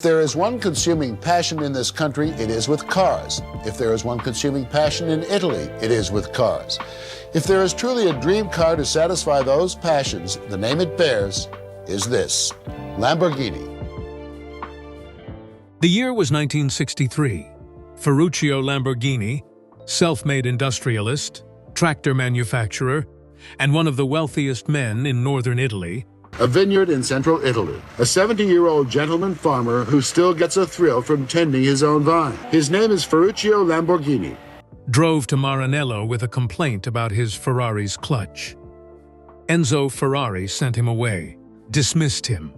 If there is one consuming passion in this country, it is with cars. If there is one consuming passion in Italy, it is with cars. If there is truly a dream car to satisfy those passions, the name it bears is this: Lamborghini. The year was 1963. Ferruccio Lamborghini, self-made industrialist, tractor manufacturer, and one of the wealthiest men in northern Italy, A vineyard in central Italy. A 70-year-old gentleman farmer who still gets a thrill from tending his own vine. His name is Ferruccio Lamborghini. drove to Maranello with a complaint about his Ferrari's clutch. Enzo Ferrari sent him away, dismissed him,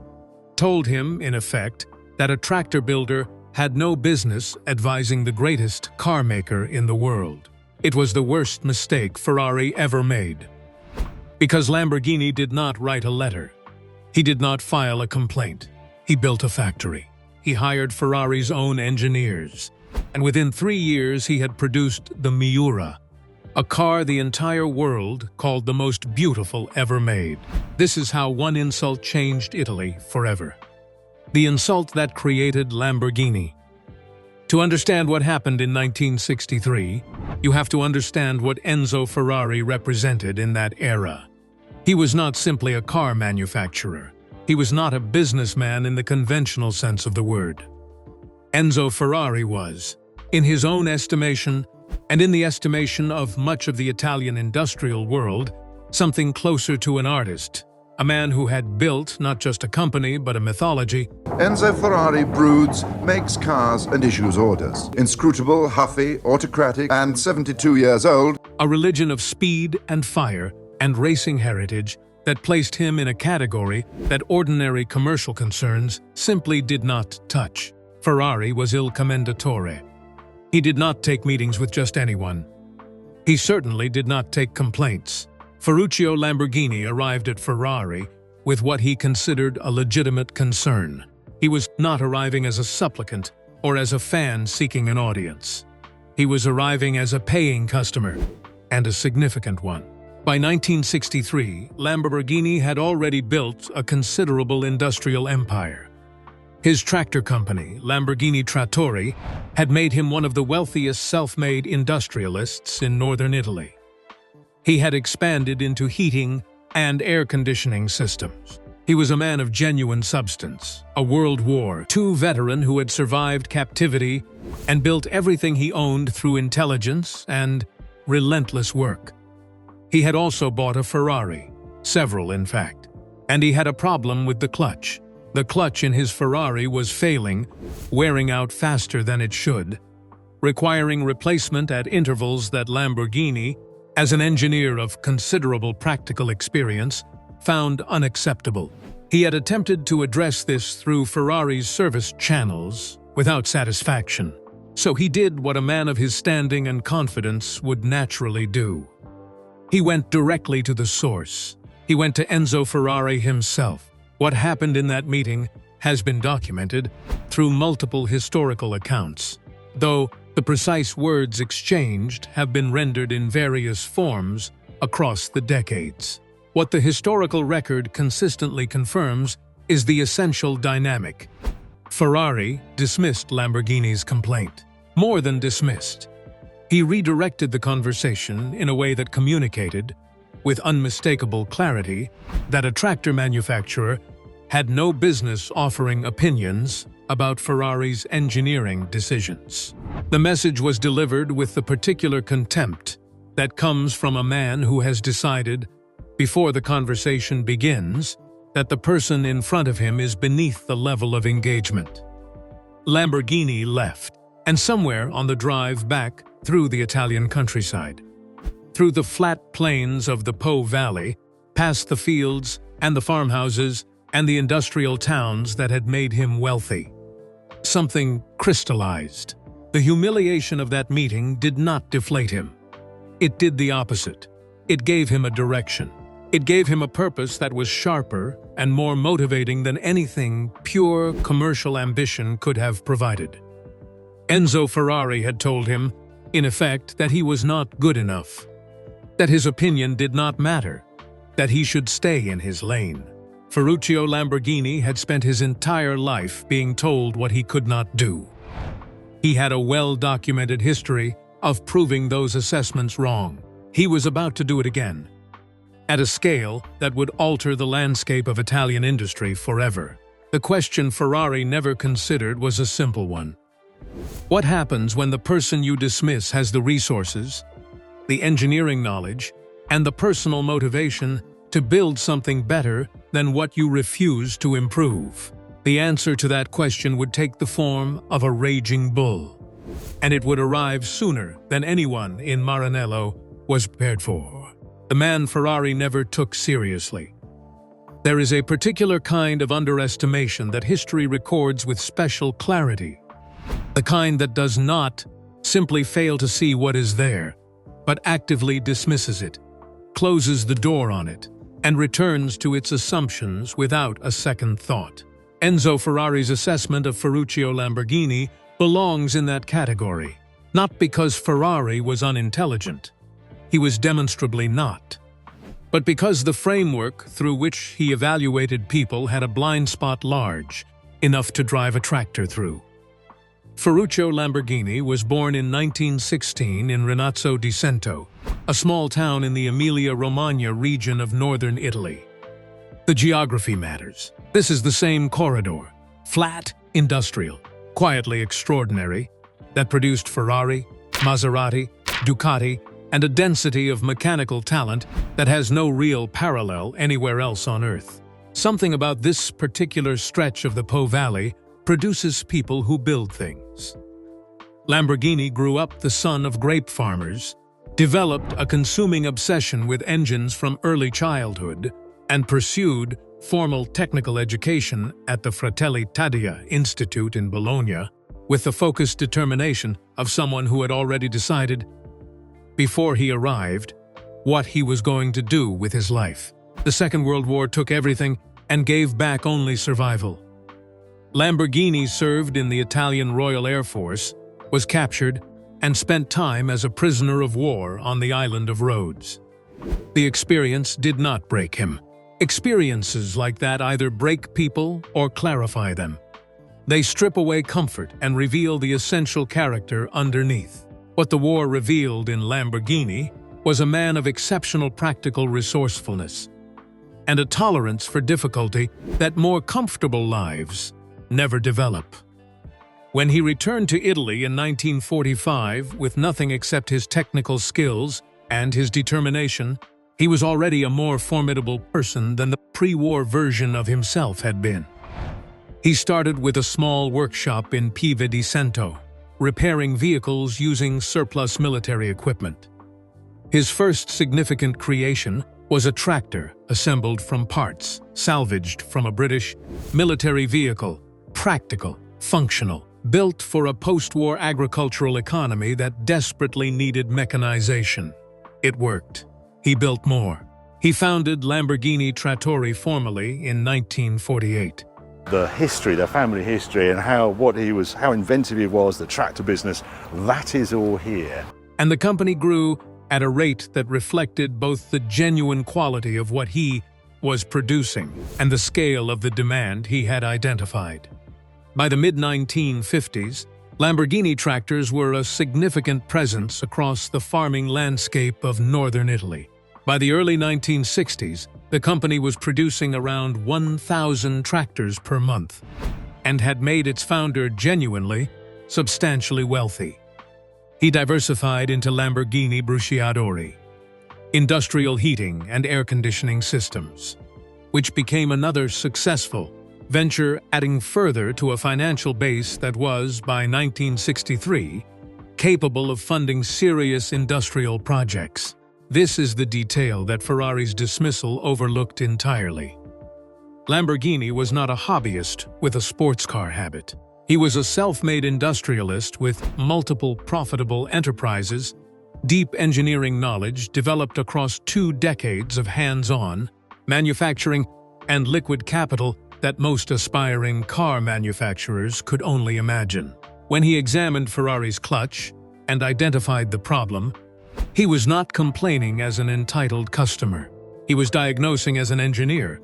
told him, in effect, that a tractor builder had no business advising the greatest car maker in the world. It was the worst mistake Ferrari ever made. Because Lamborghini did not write a letter. He did not file a complaint. He built a factory. He hired Ferrari's own engineers. And within 3 years, he had produced the Miura, a car the entire world called the most beautiful ever made. This is how one insult changed Italy forever. The insult that created Lamborghini. To understand what happened in 1963, you have to understand what Enzo Ferrari represented in that era. He was not simply a car manufacturer. He was not a businessman in the conventional sense of the word. Enzo Ferrari was, in his own estimation, and in the estimation of much of the Italian industrial world, something closer to an artist, a man who had built not just a company but a mythology. Enzo Ferrari broods, makes cars and issues orders. Inscrutable, huffy, autocratic, and 72 years old. A religion of speed and fire and racing heritage that placed him in a category that ordinary commercial concerns simply did not touch. Ferrari was il commendatore. He did not take meetings with just anyone. He certainly did not take complaints. Ferruccio Lamborghini arrived at Ferrari with what he considered a legitimate concern. He was not arriving as a supplicant or as a fan seeking an audience. He was arriving as a paying customer, and a significant one. By 1963, Lamborghini had already built a considerable industrial empire. His tractor company, Lamborghini Trattori, had made him one of the wealthiest self-made industrialists in northern Italy. He had expanded into heating and air conditioning systems. He was a man of genuine substance, a World War II veteran who had survived captivity and built everything he owned through intelligence and relentless work. He had also bought a Ferrari, several in fact, and he had a problem with the clutch. The clutch in his Ferrari was failing, wearing out faster than it should, requiring replacement at intervals that Lamborghini, as an engineer of considerable practical experience, found unacceptable. He had attempted to address this through Ferrari's service channels without satisfaction. So he did what a man of his standing and confidence would naturally do. He went directly to the source. He went to Enzo Ferrari himself. What happened in that meeting has been documented through multiple historical accounts, though the precise words exchanged have been rendered in various forms across the decades. What the historical record consistently confirms is the essential dynamic. Ferrari dismissed Lamborghini's complaint. More than dismissed. He redirected the conversation in a way that communicated, with unmistakable clarity, that a tractor manufacturer had no business offering opinions about Ferrari's engineering decisions. The message was delivered with the particular contempt that comes from a man who has decided, before the conversation begins, that the person in front of him is beneath the level of engagement. Lamborghini left, and somewhere on the drive back through the Italian countryside, through the flat plains of the Po Valley, past the fields and the farmhouses and the industrial towns that had made him wealthy. Something crystallized. The humiliation of that meeting did not deflate him. It did the opposite. It gave him a direction. It gave him a purpose that was sharper and more motivating than anything pure commercial ambition could have provided. Enzo Ferrari had told him, in effect, that he was not good enough, that his opinion did not matter, that he should stay in his lane. Ferruccio Lamborghini had spent his entire life being told what he could not do. He had a well-documented history of proving those assessments wrong. He was about to do it again, at a scale that would alter the landscape of Italian industry forever. The question Ferrari never considered was a simple one. What happens when the person you dismiss has the resources, the engineering knowledge, and the personal motivation to build something better than what you refuse to improve? The answer to that question would take the form of a raging bull, and it would arrive sooner than anyone in Maranello was prepared for. The man Ferrari never took seriously. There is a particular kind of underestimation that history records with special clarity, the kind that does not simply fail to see what is there, but actively dismisses it, closes the door on it, and returns to its assumptions without a second thought. Enzo Ferrari's assessment of Ferruccio Lamborghini belongs in that category, not because Ferrari was unintelligent. He was demonstrably not, but because the framework through which he evaluated people had a blind spot large enough to drive a tractor through. Ferruccio Lamborghini was born in 1916 in Rinazzo di Cento, a small town in the Emilia-Romagna region of northern Italy. The geography matters. This is the same corridor, flat, industrial, quietly extraordinary, that produced Ferrari, Maserati, Ducati, and a density of mechanical talent that has no real parallel anywhere else on Earth. Something about this particular stretch of the Po Valley produces people who build things. Lamborghini grew up the son of grape farmers, developed a consuming obsession with engines from early childhood, and pursued formal technical education at the Fratelli Taddia Institute in Bologna with the focused determination of someone who had already decided, before he arrived, what he was going to do with his life. The Second World War took everything and gave back only survival. Lamborghini served in the Italian Royal Air Force, was captured, and spent time as a prisoner of war on the island of Rhodes. The experience did not break him. Experiences like that either break people or clarify them. They strip away comfort and reveal the essential character underneath. What the war revealed in Lamborghini was a man of exceptional practical resourcefulness and a tolerance for difficulty that more comfortable lives never develop. When he returned to Italy in 1945 with nothing except his technical skills and his determination, he was already a more formidable person than the pre-war version of himself had been. He started with a small workshop in Pieve di Cento, repairing vehicles using surplus military equipment. His first significant creation was a tractor assembled from parts salvaged from a British military vehicle, practical, functional, built for a post-war agricultural economy that desperately needed mechanization. It worked. He built more. He founded Lamborghini Trattori formally in 1948. The history, the family history, and how inventive he was, the tractor business, that is all here. And the company grew at a rate that reflected both the genuine quality of what he was producing and the scale of the demand he had identified. By the mid-1950s, Lamborghini tractors were a significant presence across the farming landscape of northern Italy. By the early 1960s, the company was producing around 1,000 tractors per month and had made its founder genuinely, substantially wealthy. He diversified into Lamborghini Bruciadori, industrial heating and air conditioning systems, which became another successful venture, adding further to a financial base that was, by 1963, capable of funding serious industrial projects. This is the detail that Ferrari's dismissal overlooked entirely. Lamborghini was not a hobbyist with a sports car habit. He was a self-made industrialist with multiple profitable enterprises, deep engineering knowledge developed across 2 decades of hands-on manufacturing, and liquid capital that most aspiring car manufacturers could only imagine. When he examined Ferrari's clutch and identified the problem, he was not complaining as an entitled customer. He was diagnosing as an engineer.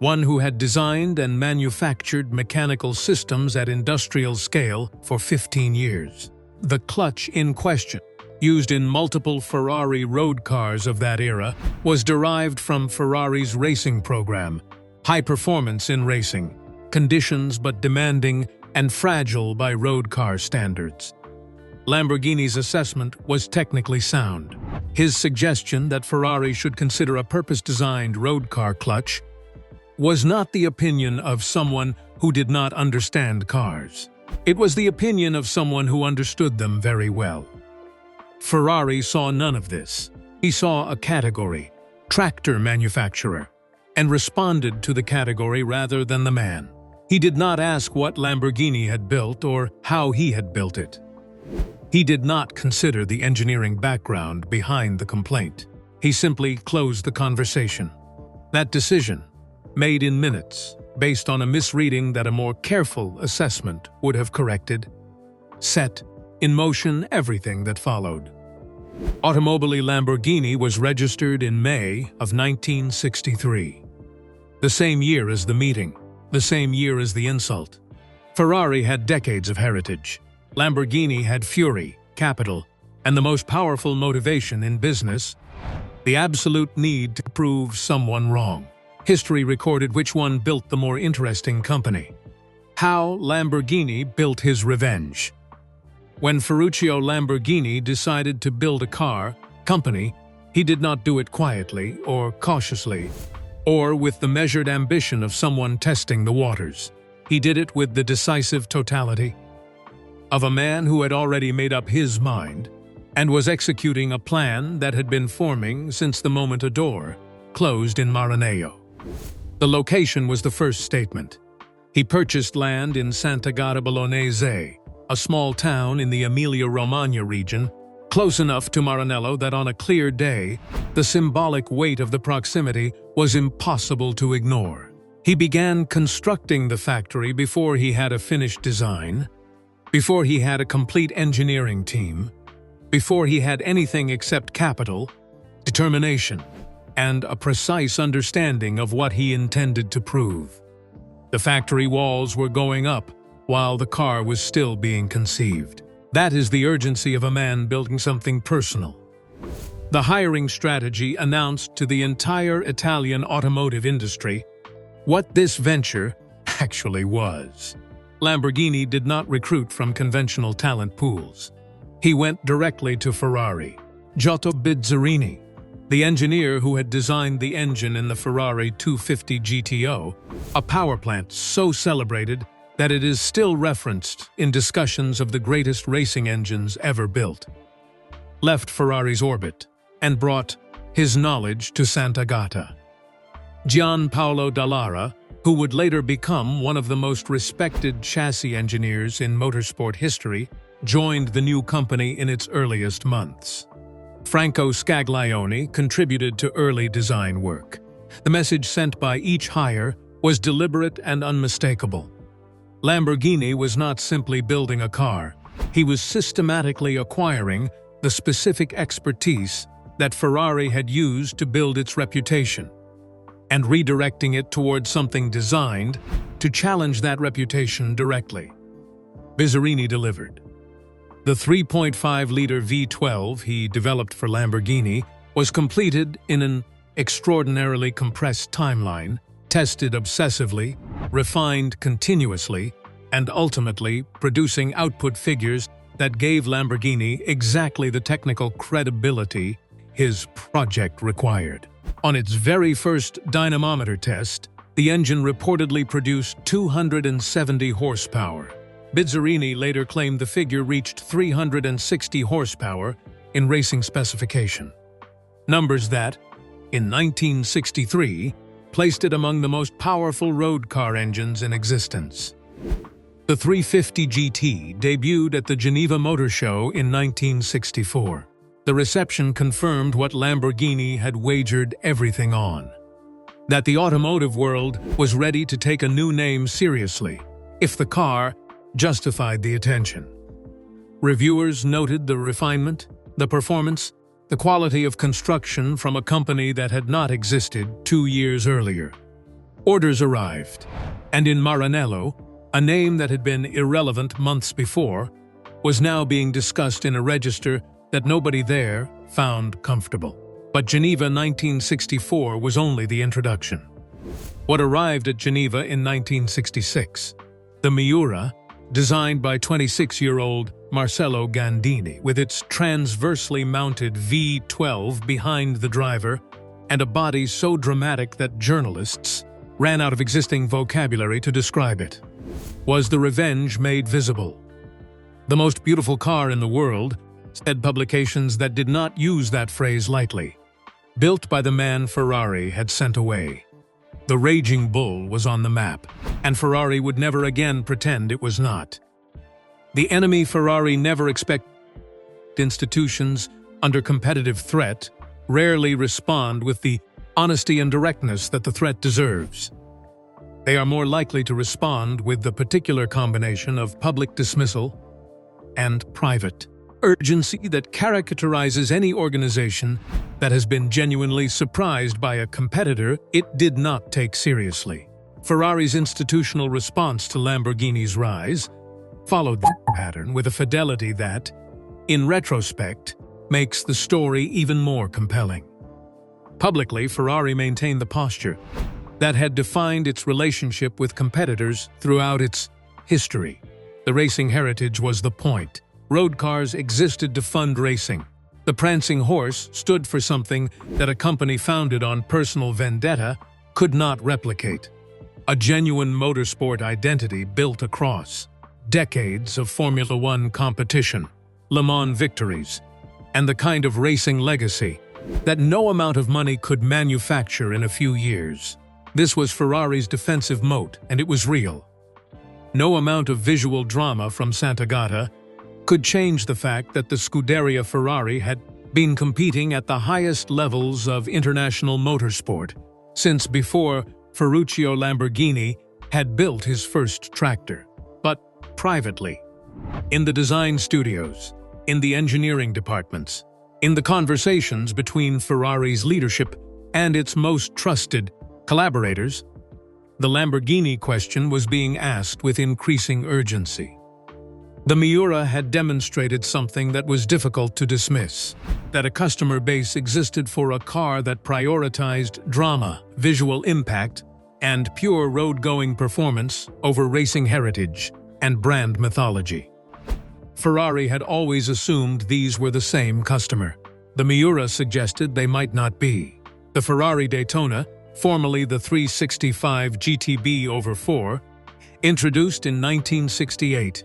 one who had designed and manufactured mechanical systems at industrial scale for 15 years. The clutch in question, used in multiple Ferrari road cars of that era, was derived from Ferrari's racing program, high performance in racing, conditions but demanding and fragile by road car standards. Lamborghini's assessment was technically sound. His suggestion that Ferrari should consider a purpose-designed road car clutch was not the opinion of someone who did not understand cars. It was the opinion of someone who understood them very well. Ferrari saw none of this. He saw a category, tractor manufacturer, and responded to the category rather than the man. He did not ask what Lamborghini had built or how he had built it. He did not consider the engineering background behind the complaint. He simply closed the conversation. That decision, made in minutes, based on a misreading that a more careful assessment would have corrected, set in motion everything that followed. Automobili Lamborghini was registered in May of 1963. The same year as the meeting, the same year as the insult. Ferrari had decades of heritage. Lamborghini had fury, capital, and the most powerful motivation in business, the absolute need to prove someone wrong. History recorded which one built the more interesting company. How Lamborghini built his revenge. When Ferruccio Lamborghini decided to build a company, he did not do it quietly or cautiously, or with the measured ambition of someone testing the waters. He did it with the decisive totality of a man who had already made up his mind and was executing a plan that had been forming since the moment a door closed in Maranello. The location was the first statement. He purchased land in Sant'Agata Bolognese, a small town in the Emilia-Romagna region, close enough to Maranello that on a clear day, the symbolic weight of the proximity was impossible to ignore. He began constructing the factory before he had a finished design, before he had a complete engineering team, before he had anything except capital, determination, and a precise understanding of what he intended to prove. The factory walls were going up while the car was still being conceived. That is the urgency of a man building something personal. The hiring strategy announced to the entire Italian automotive industry what this venture actually was. Lamborghini did not recruit from conventional talent pools. He went directly to Ferrari. Giotto Bizzarini, the engineer who had designed the engine in the Ferrari 250 GTO, a power plant so celebrated that it is still referenced in discussions of the greatest racing engines ever built, left Ferrari's orbit and brought his knowledge to Sant'Agata. Gianpaolo Dallara, who would later become one of the most respected chassis engineers in motorsport history, joined the new company in its earliest months. Franco Scaglione contributed to early design work. The message sent by each hire was deliberate and unmistakable. Lamborghini was not simply building a car. He was systematically acquiring the specific expertise that Ferrari had used to build its reputation, and redirecting it towards something designed to challenge that reputation directly. Bizzarini delivered. The 3.5-liter V12 he developed for Lamborghini was completed in an extraordinarily compressed timeline, tested obsessively, refined continuously, and ultimately producing output figures that gave Lamborghini exactly the technical credibility his project required. On its very first dynamometer test, the engine reportedly produced 270 horsepower. Bizzarini later claimed the figure reached 360 horsepower in racing specification. Numbers that, in 1963, placed it among the most powerful road car engines in existence. The 350 GT debuted at the Geneva Motor Show in 1964. The reception confirmed what Lamborghini had wagered everything on: that the automotive world was ready to take a new name seriously, if the car justified the attention. Reviewers noted the refinement, the performance, the quality of construction from a company that had not existed 2 years earlier. Orders arrived, and in Maranello, a name that had been irrelevant months before, was now being discussed in a register that nobody there found comfortable. But Geneva 1964 was only the introduction. What arrived at Geneva in 1966? The Miura, designed by 26-year-old Marcello Gandini, with its transversely mounted V12 behind the driver and a body so dramatic that journalists ran out of existing vocabulary to describe it, was the revenge made visible. The most beautiful car in the world, said publications that did not use that phrase lightly. Built by the man Ferrari had sent away. The raging bull was on the map, and Ferrari would never again pretend it was not. The enemy Ferrari never expected. Institutions under competitive threat rarely respond with the honesty and directness that the threat deserves. They are more likely to respond with the particular combination of public dismissal and private urgency that characterizes any organization that has been genuinely surprised by a competitor it did not take seriously. Ferrari's institutional response to Lamborghini's rise followed that pattern with a fidelity that, in retrospect, makes the story even more compelling. Publicly, Ferrari maintained the posture that had defined its relationship with competitors throughout its history. The racing heritage was the point. Road cars existed to fund racing. The prancing horse stood for something that a company founded on personal vendetta could not replicate. A genuine motorsport identity built across decades of Formula One competition, Le Mans victories, and the kind of racing legacy that no amount of money could manufacture in a few years. This was Ferrari's defensive moat, and it was real. No amount of visual drama from Sant'Agata could change the fact that the Scuderia Ferrari had been competing at the highest levels of international motorsport since before Ferruccio Lamborghini had built his first tractor. But privately, in the design studios, in the engineering departments, in the conversations between Ferrari's leadership and its most trusted collaborators, the Lamborghini question was being asked with increasing urgency. The Miura had demonstrated something that was difficult to dismiss, that a customer base existed for a car that prioritized drama, visual impact, and pure road-going performance over racing heritage and brand mythology. Ferrari had always assumed these were the same customer. The Miura suggested they might not be. The Ferrari Daytona, formerly the 365 GTB/4, introduced in 1968,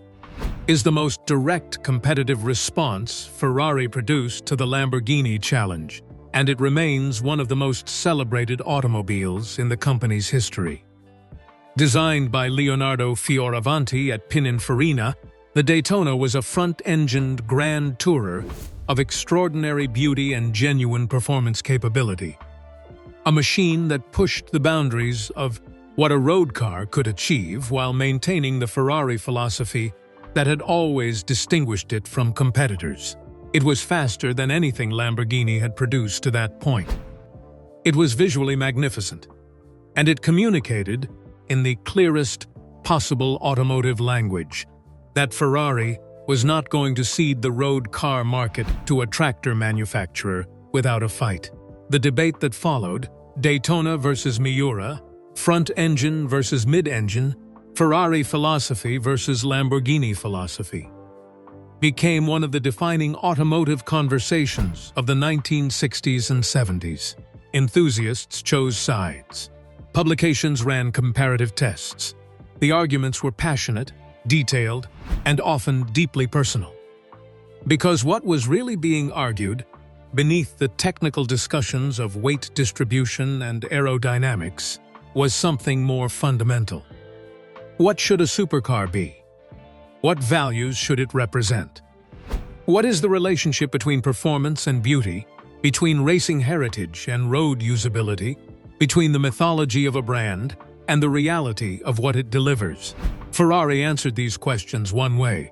is the most direct competitive response Ferrari produced to the Lamborghini challenge, and it remains one of the most celebrated automobiles in the company's history. Designed by Leonardo Fioravanti at Pininfarina, the Daytona was a front-engined grand tourer of extraordinary beauty and genuine performance capability. A machine that pushed the boundaries of what a road car could achieve while maintaining the Ferrari philosophy that had always distinguished it from competitors. It was faster than anything Lamborghini had produced to that point. It was visually magnificent, and it communicated, in the clearest possible automotive language, that Ferrari was not going to cede the road car market to a tractor manufacturer without a fight. The debate that followed, Daytona versus Miura, front engine versus mid-engine, Ferrari philosophy versus Lamborghini philosophy, became one of the defining automotive conversations of the 1960s and 70s. Enthusiasts chose sides. Publications ran comparative tests. The arguments were passionate, detailed, and often deeply personal. Because what was really being argued, beneath the technical discussions of weight distribution and aerodynamics, was something more fundamental. What should a supercar be? What values should it represent? What is the relationship between performance and beauty, between racing heritage and road usability, between the mythology of a brand and the reality of what it delivers? Ferrari answered these questions one way.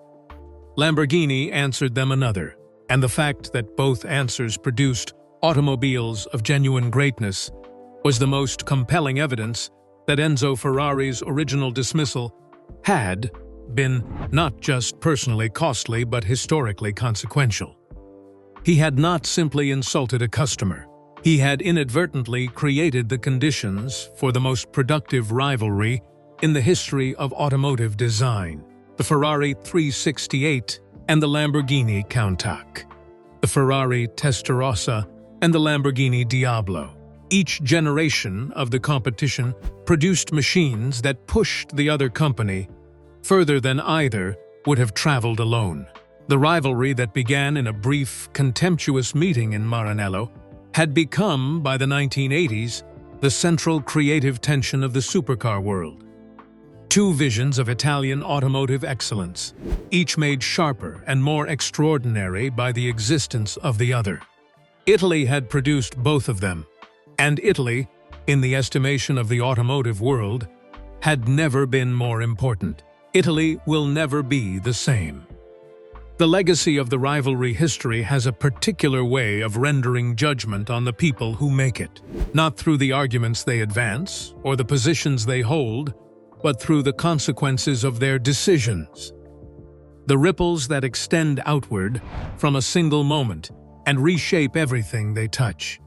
Lamborghini answered them another, and the fact that both answers produced automobiles of genuine greatness was the most compelling evidence that Enzo Ferrari's original dismissal had been not just personally costly but historically consequential. He had not simply insulted a customer. He had inadvertently created the conditions for the most productive rivalry in the history of automotive design: the Ferrari 368 and the Lamborghini Countach, the Ferrari Testarossa and the Lamborghini Diablo. Each generation of the competition produced machines that pushed the other company further than either would have traveled alone. The rivalry that began in a brief, contemptuous meeting in Maranello had become, by the 1980s, the central creative tension of the supercar world. Two visions of Italian automotive excellence, each made sharper and more extraordinary by the existence of the other. Italy had produced both of them, and Italy, in the estimation of the automotive world, had never been more important. Italy will never be the same. The legacy of the rivalry history has a particular way of rendering judgment on the people who make it, not through the arguments they advance or the positions they hold, but through the consequences of their decisions. The ripples that extend outward from a single moment and reshape everything they touch.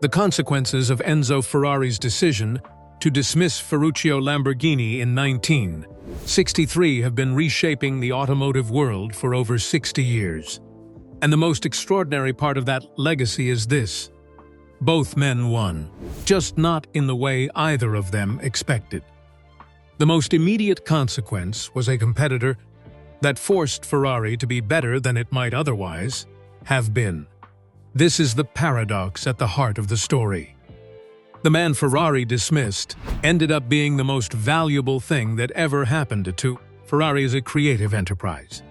The consequences of Enzo Ferrari's decision to dismiss Ferruccio Lamborghini in 1963 have been reshaping the automotive world for over 60 years. And the most extraordinary part of that legacy is this: both men won, just not in the way either of them expected. The most immediate consequence was a competitor that forced Ferrari to be better than it might otherwise have been. This is the paradox at the heart of the story. The man Ferrari dismissed ended up being the most valuable thing that ever happened to Ferrari as a creative enterprise.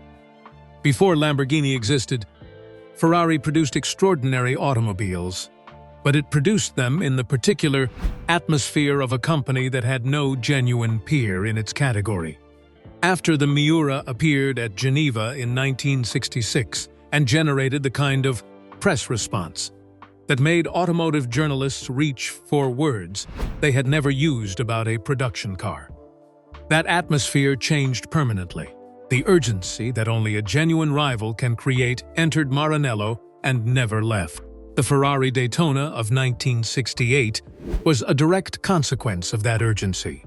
Before Lamborghini existed, Ferrari produced extraordinary automobiles, but it produced them in the particular atmosphere of a company that had no genuine peer in its category. After the Miura appeared at Geneva in 1966 and generated the kind of press response that made automotive journalists reach for words they had never used about a production car. That atmosphere changed permanently. The urgency that only a genuine rival can create entered Maranello and never left. The Ferrari Daytona of 1968 was a direct consequence of that urgency.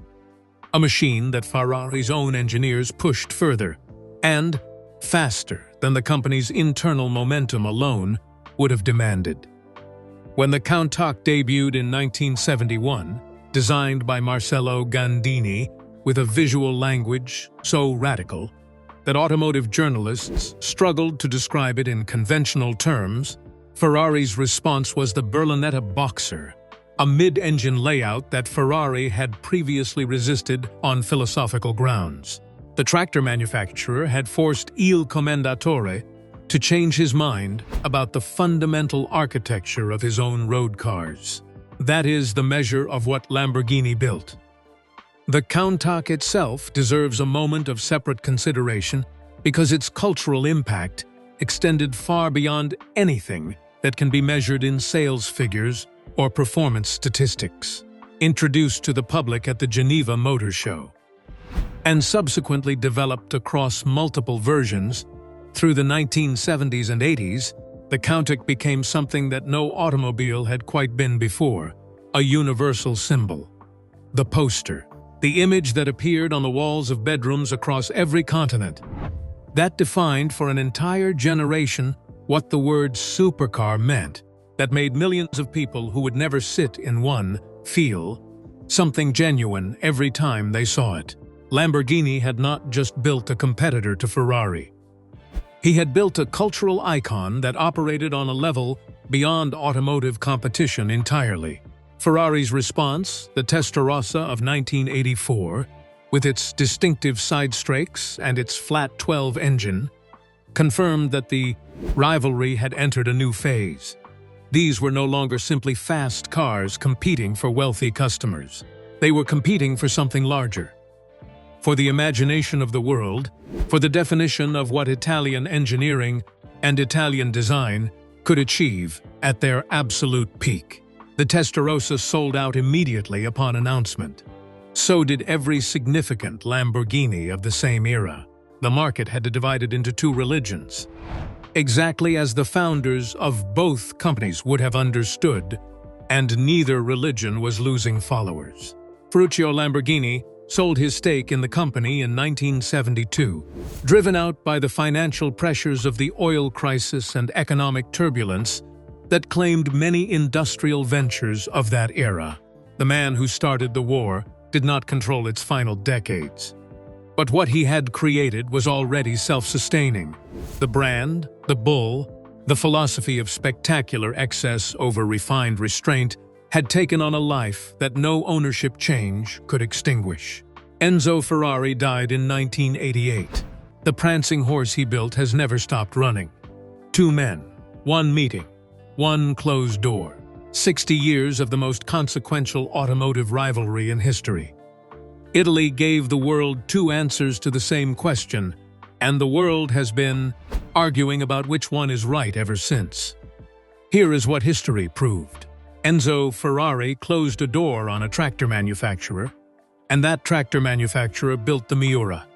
A machine that Ferrari's own engineers pushed further and faster than the company's internal momentum alone would have demanded. When the Countach debuted in 1971, designed by Marcello Gandini with a visual language so radical that automotive journalists struggled to describe it in conventional terms, Ferrari's response was the Berlinetta Boxer, a mid-engine layout that Ferrari had previously resisted on philosophical grounds. The tractor manufacturer had forced Il Commendatore to change his mind about the fundamental architecture of his own road cars. That is the measure of what Lamborghini built. The Countach itself deserves a moment of separate consideration because its cultural impact extended far beyond anything that can be measured in sales figures or performance statistics. Introduced to the public at the Geneva Motor Show, and subsequently developed across multiple versions, through the 1970s and 80s, the Countach became something that no automobile had quite been before, a universal symbol. The poster, the image that appeared on the walls of bedrooms across every continent, that defined for an entire generation what the word supercar meant, that made millions of people who would never sit in one feel something genuine every time they saw it. Lamborghini had not just built a competitor to Ferrari. He had built a cultural icon that operated on a level beyond automotive competition entirely. Ferrari's response, the Testarossa of 1984, with its distinctive side strakes and its flat 12 engine, confirmed that the rivalry had entered a new phase. These were no longer simply fast cars competing for wealthy customers. They were competing for something larger. For the imagination of the world, for the definition of what Italian engineering and Italian design could achieve at their absolute peak. The Testarossa sold out immediately upon announcement. So did every significant Lamborghini of the same era. The market had divided into two religions, exactly as the founders of both companies would have understood, and neither religion was losing followers. Ferruccio Lamborghini sold his stake in the company in 1972, driven out by the financial pressures of the oil crisis and economic turbulence that claimed many industrial ventures of that era. The man who started the war did not control its final decades. But what he had created was already self-sustaining. The brand, the bull, the philosophy of spectacular excess over refined restraint had taken on a life that no ownership change could extinguish. Enzo Ferrari died in 1988. The prancing horse he built has never stopped running. Two men, one meeting, one closed door. 60 years of the most consequential automotive rivalry in history. Italy gave the world two answers to the same question, and the world has been arguing about which one is right ever since. Here is what history proved. Enzo Ferrari closed a door on a tractor manufacturer, and that tractor manufacturer built the Miura,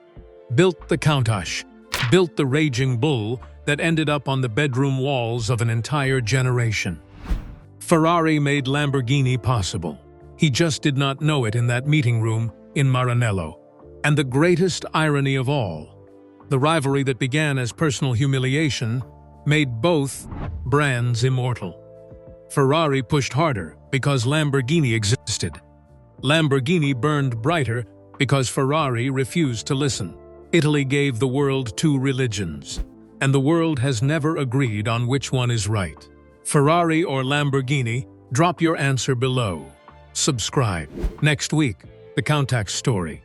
built the Countach, built the raging bull that ended up on the bedroom walls of an entire generation. Ferrari made Lamborghini possible. He just did not know it in that meeting room in Maranello. And the greatest irony of all, the rivalry that began as personal humiliation made both brands immortal. Ferrari pushed harder because Lamborghini existed. Lamborghini burned brighter because Ferrari refused to listen. Italy gave the world two religions, and the world has never agreed on which one is right. Ferrari or Lamborghini? Drop your answer below. Subscribe. Next week, the Countach story.